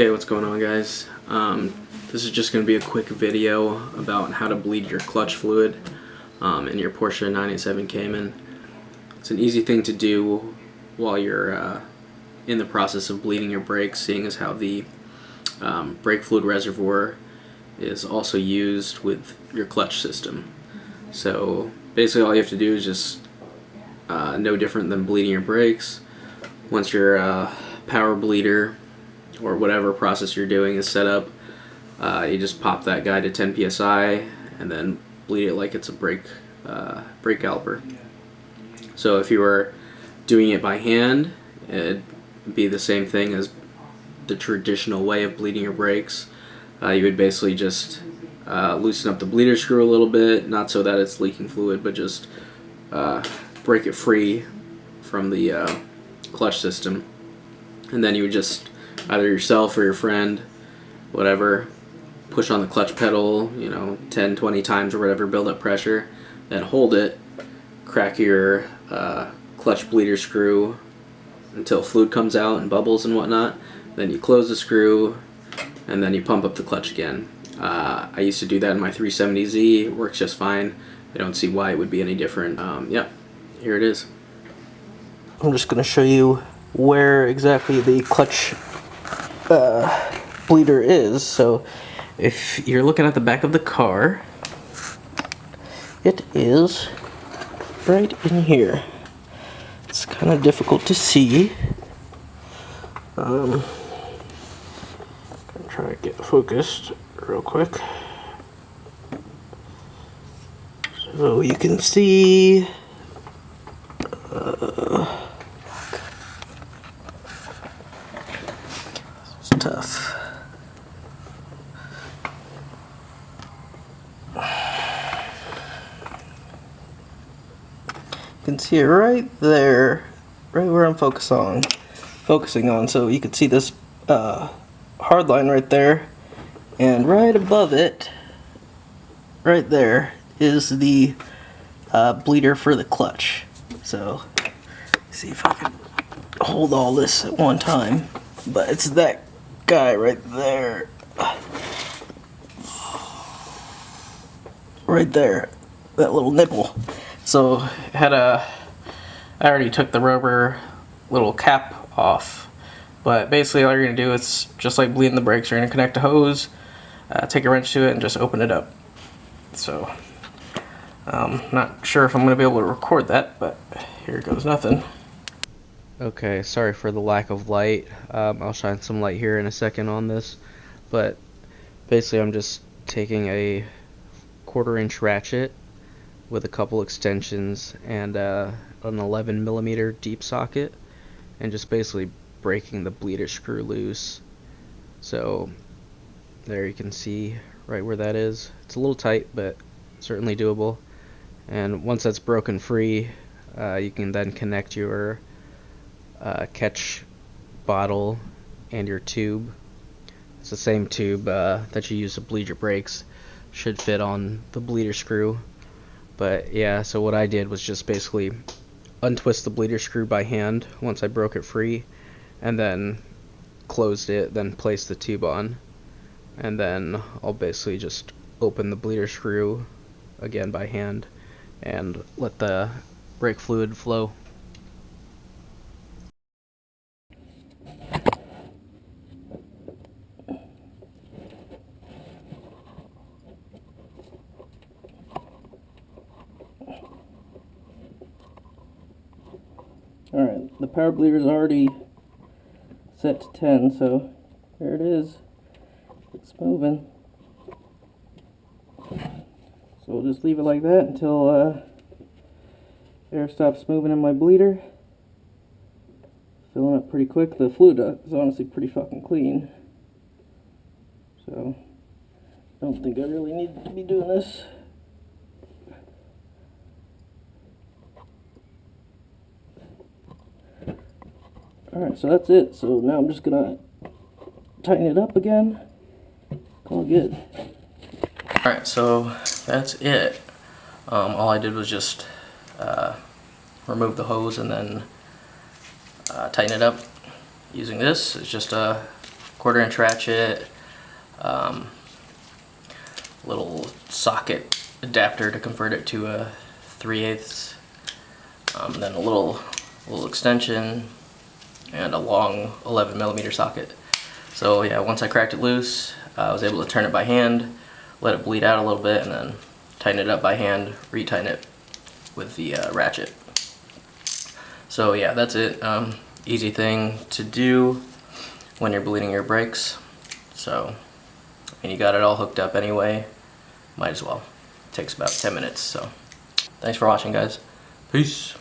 Hey, what's going on, guys? This is just going to be a quick video about how to bleed your clutch fluid in your Porsche 987 Cayman. It's an easy thing to do while you're in the process of bleeding your brakes, seeing as how the brake fluid reservoir is also used with your clutch system. So basically all you have to do is just no different than bleeding your brakes. Once your power bleeder or whatever process you're doing is set up, you just pop that guy to 10 psi and then bleed it like it's a brake caliper. So if you were doing it by hand, it'd be the same thing as the traditional way of bleeding your brakes. You would basically just loosen up the bleeder screw a little bit, not so that it's leaking fluid, but just break it free from the clutch system. And then you would just, either yourself or your friend, whatever, push on the clutch pedal, 10, 20 times or whatever, build up pressure, then hold it, crack your clutch bleeder screw until fluid comes out and bubbles and whatnot. Then you close the screw and then you pump up the clutch again. I used to do that in my 370Z. It works just fine. I don't see why it would be any different. Yeah, here it is. I'm just going to show you where exactly the clutch bleeder is. So if you're looking at the back of the car, it is right in here. It's kind of difficult to see. I'm trying to get focused real quick. So you can see it's tough. You can see it right there, right where I'm focusing on. So you can see this hard line right there, and right above it, right there, is the bleeder for the clutch. So see if I can hold all this at one time, but it's that guy right there, that little nipple. So I already took the rubber little cap off, but basically all you're gonna do is just like bleeding the brakes. You're gonna connect a hose, take a wrench to it, and just open it up. So not sure if I'm gonna be able to record that, but here goes nothing. Okay, sorry for the lack of light. I'll shine some light here in a second on this, but basically I'm just taking a 1/4-inch ratchet with a couple extensions and an 11mm deep socket, and just basically breaking the bleeder screw loose. So there you can see right where that is. It's a little tight, but certainly doable. And once that's broken free, you can then connect your catch bottle and your tube. It's the same tube that you use to bleed your brakes. Should fit on the bleeder screw. But yeah, so what I did was just basically untwist the bleeder screw by hand once I broke it free, and then closed it, then placed the tube on, and then I'll basically just open the bleeder screw again by hand and let the brake fluid flow. Alright, the power bleeder is already set to 10, so there it is. It's moving. So we'll just leave it like that until air stops moving in my bleeder. Filling up pretty quick. The fluid is honestly pretty fucking clean. So I don't think I really need to be doing this. Alright, so that's it. So now I'm just gonna tighten it up again. All good. Alright, so that's it. All I did was just remove the hose and then tighten it up using this. It's just a 1/4" ratchet, little socket adapter to convert it to a 3/8, then a little extension, and a long 11mm socket. So yeah, once I cracked it loose, I was able to turn it by hand, let it bleed out a little bit, and then tighten it up by hand, retighten it with the ratchet. So yeah, that's it. Easy thing to do when you're bleeding your brakes. So, and you got it all hooked up anyway, might as well. It takes about 10 minutes, so. Thanks for watching, guys. Peace.